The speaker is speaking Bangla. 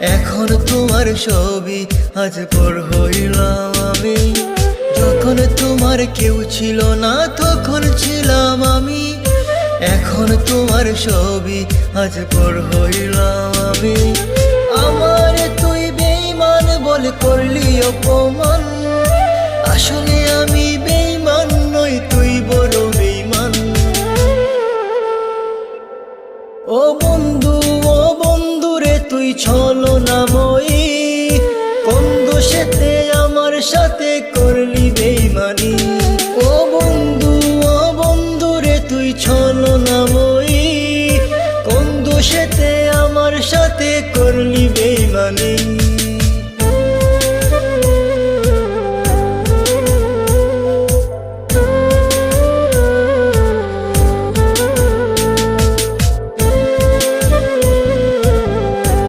এখন তোমার ছবি আজ পর হইলাম আমি। যখন তোমার কেউ ছিল না তখন ছিলাম আমি। এখন তোমার ছবি আজ পর হইলাম আমি। আমার তুই বেঈমান বলে করলি অপমান, আসলে আমি বেঈমান নই, তুই বড় বেঈমান। ও বন্ধু, ও বন্ধু রে তুই ছলনাময়ী, কোন দোষেতে আমার সাথে করলি বেঈমানি। ও বন্ধু, ও বন্ধু রে তুই ছলনাময়ী, কোন দোষেতে আমার সাথে করলি বেঈমানি।